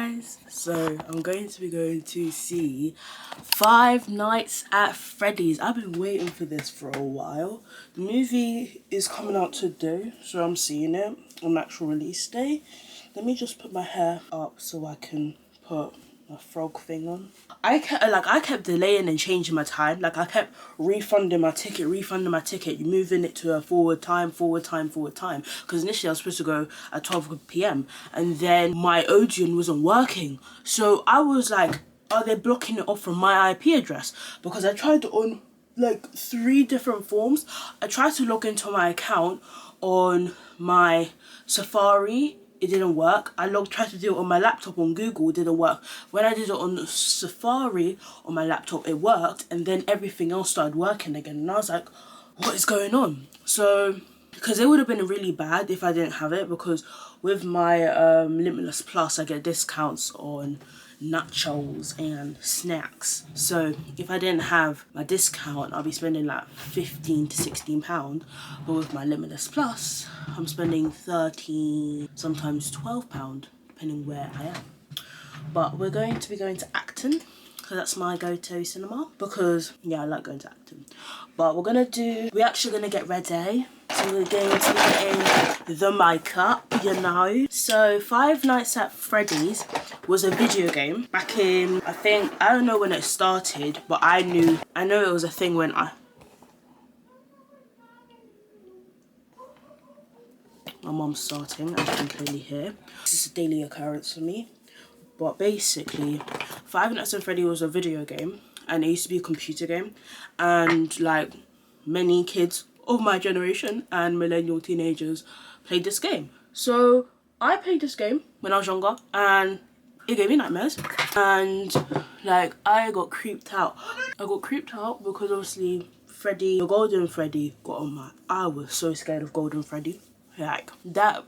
guys, so I'm going to see Five Nights at Freddy's. I've been waiting for this for a while. The movie is coming out today, so I'm seeing it on actual release day. Let me just put my hair up so I can put a frog thing on. I kept delaying and changing my time. Like I kept refunding my ticket, you moving it to a forward time, because initially I was supposed to go at 12 p.m. and then my Odeon wasn't working, so I was like, are they blocking it off from my IP address? Because I tried on like 3 different forms. I tried to log into my account on my Safari. It didn't work. Tried to do it on my laptop on Google, it didn't work. When I did it on Safari on my laptop, it worked, and then everything else started working again. And I was like, what is going on? So, because it would have been really bad if I didn't have it, because with my Limitless Plus, I get discounts on nachos and snacks. So if I didn't have my discount, I'll be spending like £15 to £16, but with my Limitless Plus I'm spending £13, sometimes £12, depending where I am. But we're going to be going to Acton, because that's my go-to cinema, because yeah, I like going to Acton. But we're actually gonna get ready. So we're going to be getting the makeup, you know. So Five Nights at Freddy's was a video game back in, I don't know when it started, but I know it was a thing when my mum's starting, as you can clearly hear. This is a daily occurrence for me. But basically, Five Nights at Freddy's was a video game, and it used to be a computer game, and like many kids of my generation and millennial teenagers played this game. So I played this game when I was younger, and it gave me nightmares, and like I got creeped out. Because obviously Freddy, the Golden Freddy, got on my... I was so scared of Golden Freddy. Like that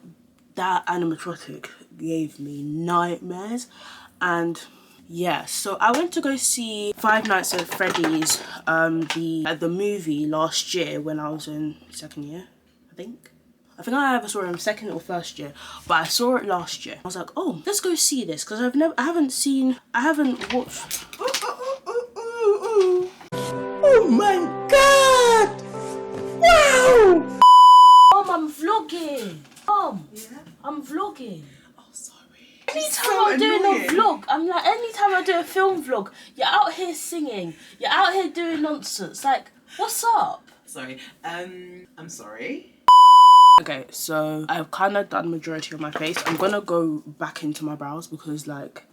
animatronic gave me nightmares. And yeah, so I went to go see Five Nights at Freddy's the movie last year when I was in 2nd year, I think I either saw it in 2nd or 1st year, but I saw it last year. I was like, oh, let's go see this, because I haven't watched. Oh my god! Wow! Mom, I'm vlogging. Mom, yeah? I'm vlogging. Oh, sorry. Anytime I'm doing a vlog, anytime I do a film vlog, you're out here singing, you're out here doing nonsense. Like, what's up? Sorry. I'm sorry. Okay, so I've kind of done majority of my face. I'm gonna go back into my brows because like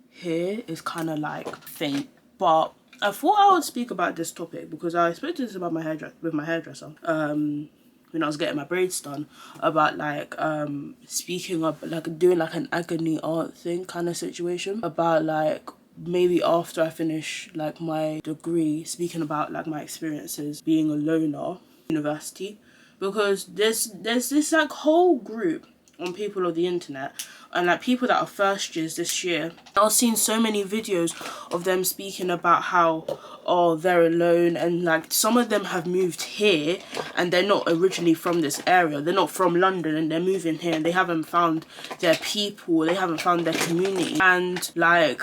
here is kind of like faint. But I thought I would speak about this topic because I spoke to this about my hairdresser when I was getting my braids done, about like speaking up, like doing like an agony aunt thing kind of situation, about like maybe after I finish like my degree, speaking about like my experiences being a loner university, because there's this like whole group on people of the internet and like people that are first years this year. I was seeing so many videos of them speaking about how, oh, they're alone, and like some of them have moved here and they're not originally from this area, they're not from London, and they're moving here and they haven't found their people, they haven't found their community, and like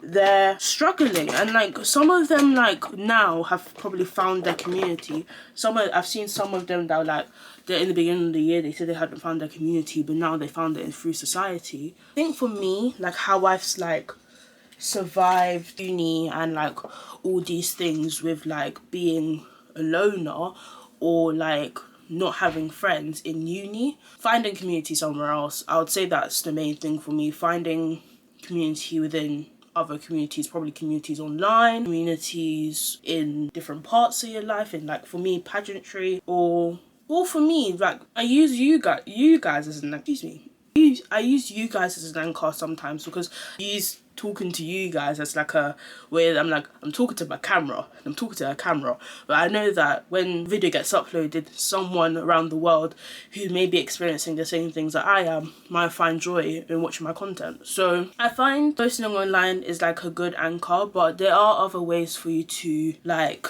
they're struggling. And like some of them like now have probably found their community. I've seen some of them that were like, they're in the beginning of the year, they said they hadn't found their community, but now they found it through society. I think for me, like how I've like survived uni and like all these things with like being a loner or like not having friends in uni, finding community somewhere else, I would say that's the main thing for me. Finding community within other communities, probably communities online, communities in different parts of your life, and like for me, pageantry, or for me, like I use you guys as an, I use you guys as an anchor sometimes, because I use talking to you guys as like a way that I'm talking to a camera, but I know that when video gets uploaded, someone around the world who may be experiencing the same things that I am might find joy in watching my content. So I find posting online is like a good anchor, but there are other ways for you to like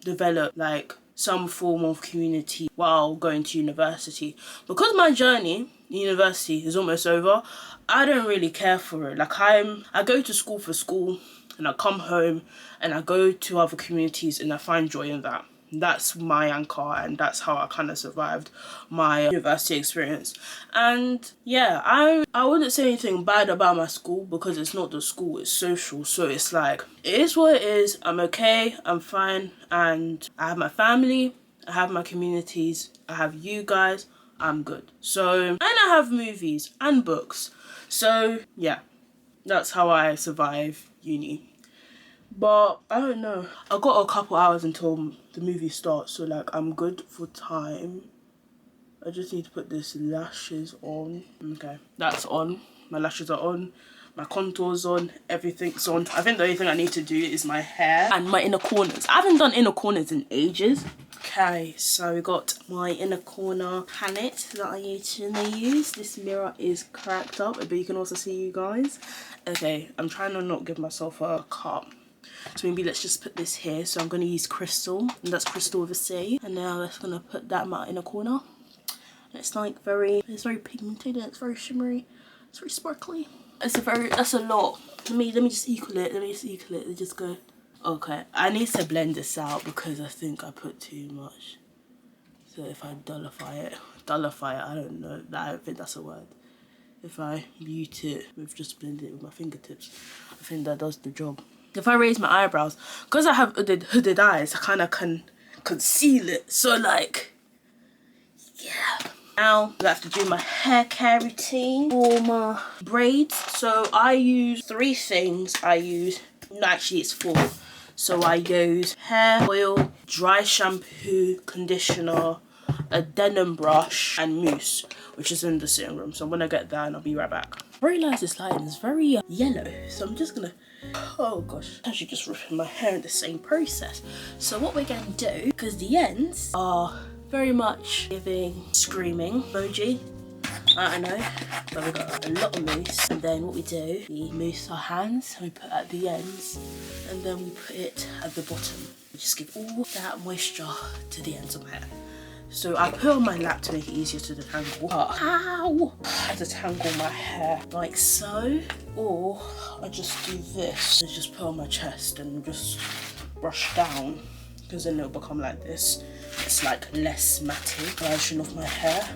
develop like some form of community while going to university. Because my journey university is almost over, I don't really care for it. Like I go to school for school, and I come home and I go to other communities and I find joy in that. That's my anchor, and that's how I kind of survived my university experience. And yeah, I wouldn't say anything bad about my school, because it's not the school, it's social. So it's like, it is what it is. I'm okay, I'm fine, and I have my family, I have my communities, I have you guys, I'm good. So, and I have movies and books. So yeah, that's how I survive uni. But I don't know, I got a couple hours until the movie starts, so like I'm good for time. I just need to put this lashes on. Okay, that's on. My lashes are on, my contours on, everything's on. I think the only thing I need to do is my hair and my inner corners. I haven't done inner corners in ages. Okay, so we got my inner corner palette that I usually use. This mirror is cracked up, but you can also see you guys. Okay, I'm trying to not give myself a cut. So maybe let's just put this here. So I'm going to use crystal, and that's crystal with a C. And now I'm just going to put that in my inner corner. And it's like it's very pigmented, and it's very shimmery. It's very sparkly. That's a lot. Let me just equal it. Let's just go. Okay, I need to blend this out because I think I put too much. So if I dullify it, I don't know. I don't think that's a word. If I mute it with just blending it with my fingertips, I think that does the job. If I raise my eyebrows, because I have hooded eyes, I kind of can conceal it. So like, yeah. Now I have to do my hair care routine for my braids. So I use 3 things. Actually it's 4. So I use hair oil, dry shampoo, conditioner, a denim brush, and mousse, which is in the sitting room. So I'm gonna get that and I'll be right back. I realise this lighting is very yellow, so I'm just gonna, oh gosh, I'm actually just ripping my hair in the same process. So what we're gonna do, because the ends are very much giving screaming emoji, I don't know, but we've got a lot of mousse. And then what we do, we mousse our hands and we put it at the ends, and then we put it at the bottom. We just give all that moisture to the ends of my hair. So I put on my lap to make it easier to detangle. Ow! I had to tangle my hair like so, or I just do this. I just put on my chest and just brush down, because then it'll become like this. It's like less matted version of my hair.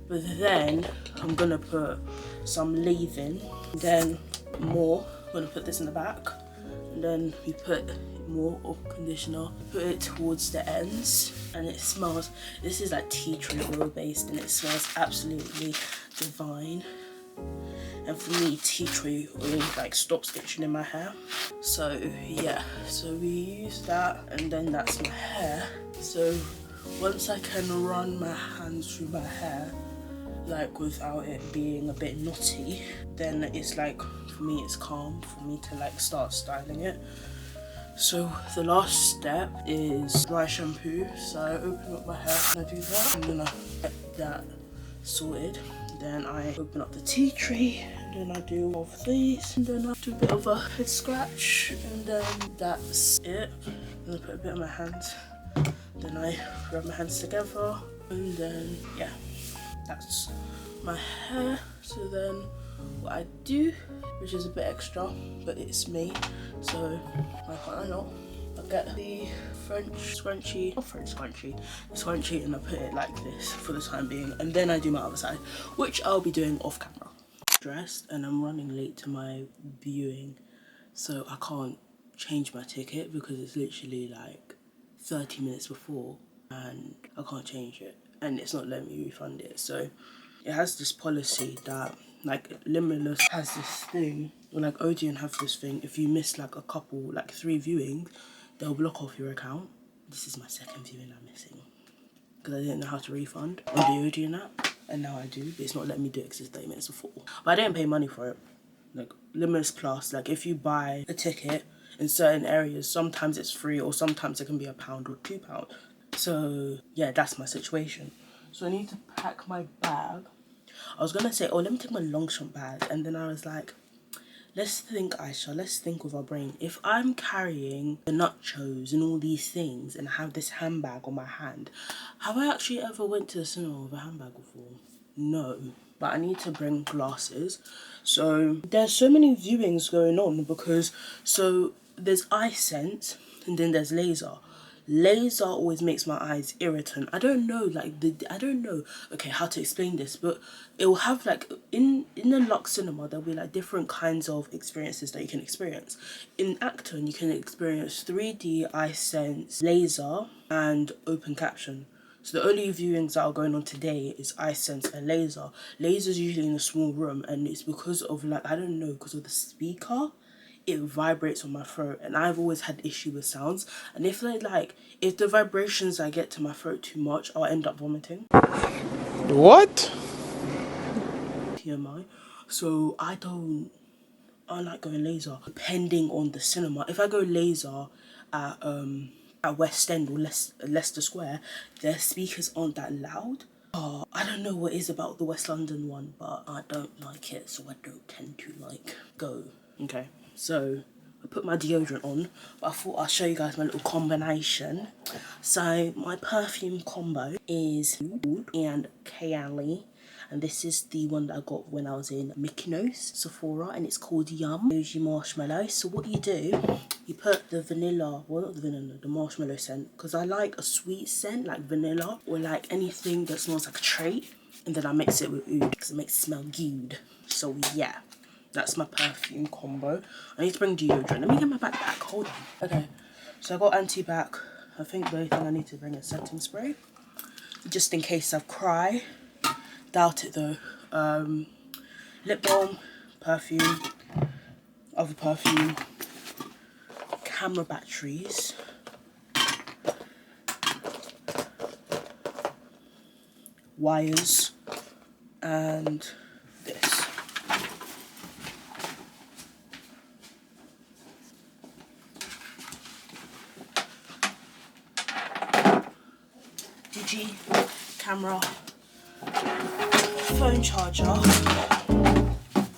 But then I'm gonna put some leave-in, then more. I'm gonna put this in the back, and then we put more of conditioner, put it towards the ends, and it smells, this is like tea tree oil based, and it smells absolutely divine. And for me, tea tree oil like stops itching in my hair. So yeah, so we use that, and then that's my hair. So once I can run my hands through my hair, like without it being a bit knotty, then it's like, for me it's calm for me to like start styling it. So the last step is dry shampoo. So I open up my hair and I do that, and then I get that sorted. Then I open up the tea tree, and then I do all of these, and then I do a bit of a head scratch, and then that's it. And I put a bit on my hands, then I rub my hands together, and then yeah, that's my hair. So then what I do, which is a bit extra, but it's me, so why can't I not? I get the French scrunchie, and I put it like this for the time being, and then I do my other side, which I'll be doing off camera. Dressed, and I'm running late to my viewing, so I can't change my ticket because it's literally like 30 minutes before, and I can't change it, and it's not letting me refund it. So it has this policy that like Limitless has this thing, or like Odeon have this thing, if you miss like a couple, like 3 viewings, they'll block off your account. This is my 2nd viewing I'm missing, because I didn't know how to refund on the Odeon app, and now I do, but it's not letting me do it because it's 30 minutes before. But I didn't pay money for it. Like Limitless Plus, like if you buy a ticket in certain areas, sometimes it's free, or sometimes it can be £1 or £2. So yeah, that's my situation. So I need to pack my bag. I was gonna say, oh, let me take my Longchamp bag, and then I was like, Let's think, Aisha, let's think with our brain. If I'm carrying the nachos and all these things and I have this handbag on my hand, have I actually ever went to the cinema with a handbag before? No. But I need to bring glasses. So there's so many viewings going on because, so there's eye sense and then there's laser. Laser always makes my eyes irritant. I don't know, like, I don't know, okay, how to explain this, but it will have, like, in the Lux cinema, there'll be, like, different kinds of experiences that you can experience. In Acton, you can experience 3D, eye sense, laser, and open caption. So the only viewings that are going on today is eye sense and laser. Laser's usually in a small room, and it's because of, like, I don't know, because of the speaker. It vibrates on my throat, and I've always had issue with sounds, and if if the vibrations I get to my throat too much, I'll end up vomiting. What? TMI. So I like going laser depending on the cinema. If I go laser at West End or Leicester Square, their speakers aren't that loud. I don't know what it is about the West London one, but I don't like it, so I don't tend to go. Okay. So I put my deodorant on, but I thought I'll show you guys my little combination. So my perfume combo is Oud and Kayali, and this is the one that I got when I was in Mykonos, Sephora, and it's called Yum Emoji Marshmallow. So what you do, you put the vanilla, well not the vanilla, the marshmallow scent, because I like a sweet scent like vanilla or like anything that smells like a trait, and then I mix it with Oud because it makes it smell good. So yeah. That's my perfume combo. I need to bring deodorant. Let me get my backpack. Hold on. Okay, so I got anti-bac. I think the only thing I need to bring is setting spray, just in case I cry. Doubt it though. Lip balm, perfume, other perfume, camera batteries, wires, and this. Camera, phone charger,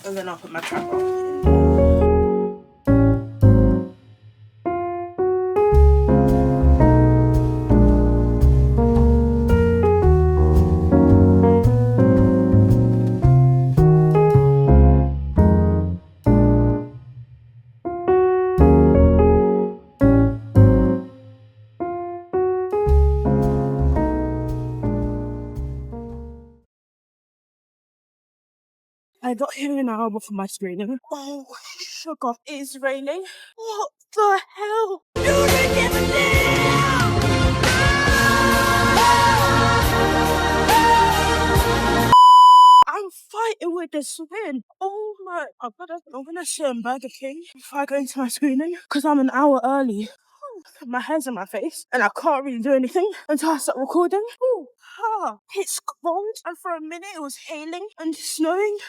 and then I'll put my trapper in there. I got here an hour before my screening. Oh, sugar, it's raining. What the hell? You didn't give a damn! I'm fighting with this wind. Oh my, I'm gonna sit in Burger King before I go into my screening, because I'm an hour early. My hands in my face and I can't really do anything until I start recording. Ooh, it's cold, and for a minute it was hailing and snowing.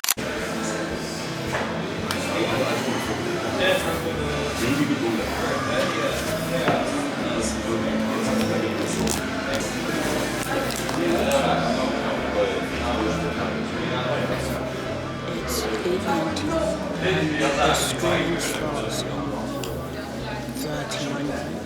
It's 8:19 and the screening starts in 30 minutes.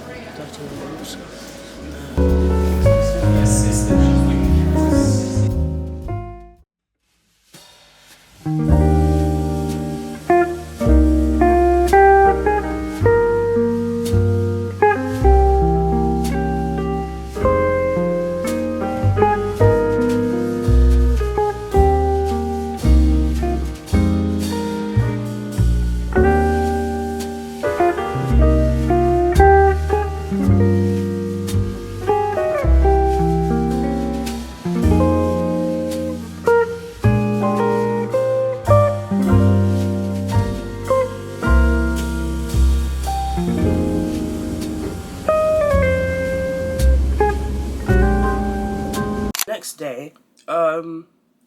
Next day,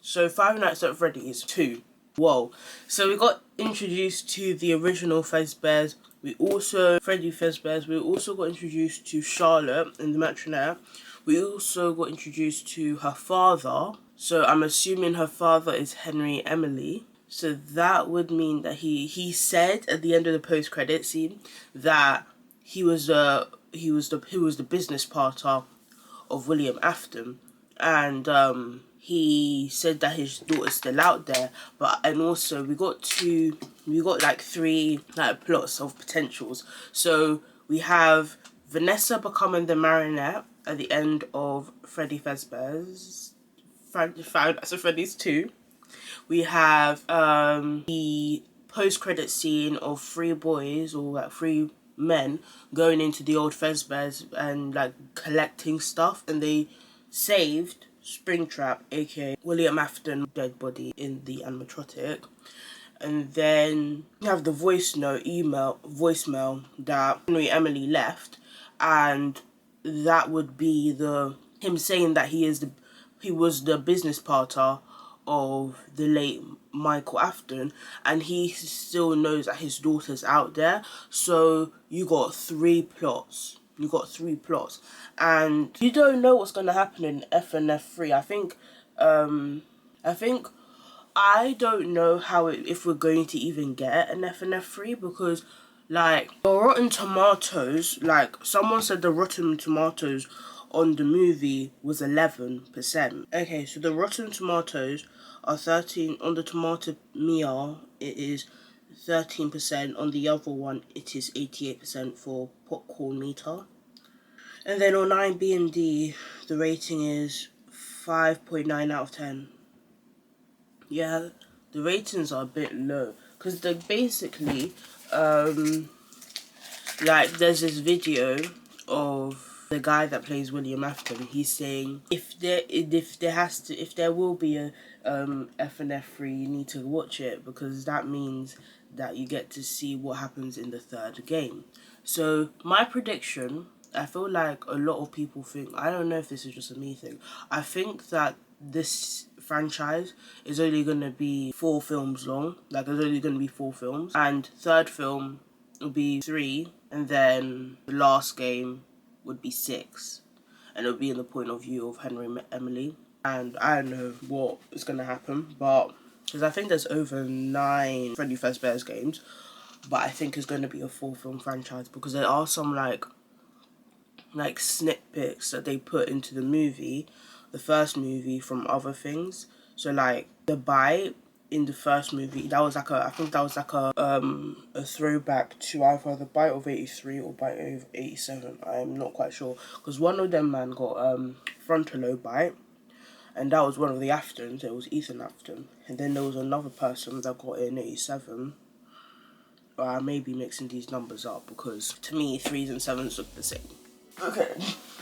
so Five Nights at Freddy's 2. Whoa. So we got introduced to the original Fazbear's. Freddy Fazbear's. We also got introduced to Charlotte in the matronaire. We also got introduced to her father. So I'm assuming her father is Henry Emily. So that would mean that he said at the end of the post-credit scene that he was the business partner of William Afton, and he said that his daughter's still out there. And also we got like 3 like plots of potentials. So we have Vanessa becoming the marionette at the end of Freddy's 2. We have the post-credit scene of 3 boys, or like 3 men, going into the old Fazbear's and like collecting stuff, and they saved Springtrap, aka William Afton, dead body in the animatronic. And then you have the voicemail that Henry Emily left, and that would be him saying that he was the business partner of the late Michael Afton, and he still knows that his daughter's out there. So you got 3 plots. And you don't know what's gonna happen in FNAF 3. I don't know if we're going to even get an FNAF 3, because like the Rotten Tomatoes, like someone said the Rotten Tomatoes on the movie was 11%. Okay, so the Rotten Tomatoes are 13 on the Tomato Meter. It is 13%. On the other one, it is 88% for Popcorn Meter. And then on IMDb, the rating is 5.9 out of 10. Yeah, the ratings are a bit low, because they're basically like there's this video of the guy that plays William Afton. He's saying if there will be a FNAF 3, you need to watch it, because that means that you get to see what happens in the 3rd game. So my prediction, I feel like a lot of people think, I don't know if this is just a me thing, I think that this franchise is only going to be 4 films long. Like, there's only going to be 4 films, and 3rd film will be 3, and then the last game would be 6, and it'll be in the point of view of Henry Emily. And I don't know what is going to happen, but because I think there's over 9 Freddy Fazbear's games, but I think it's going to be a 4-film franchise, because there are some like snippets that they put into the first movie from other things. So like the bite in the first movie, I think that was like a throwback to either the bite of 83 or bite of 87. I'm not quite sure, because one of them man got frontal lobe bite, and that was one of the Aftons. It was Ethan Afton, and then there was another person that got it in 87. But I may be mixing these numbers up, because to me 3s and 7s look the same. Okay,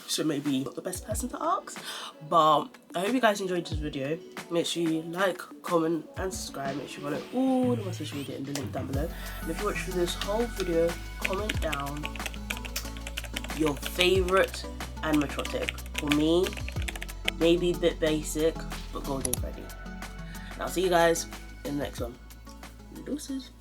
so maybe not the best person to ask, but I hope you guys enjoyed this video. Make sure you like, comment and subscribe. Make sure you follow all of my social media in the link down below. And if you watched through this whole video, comment down your favourite animatronic. For me, maybe a bit basic, but Golden Freddy. And I'll see you guys in the next one. Deuces.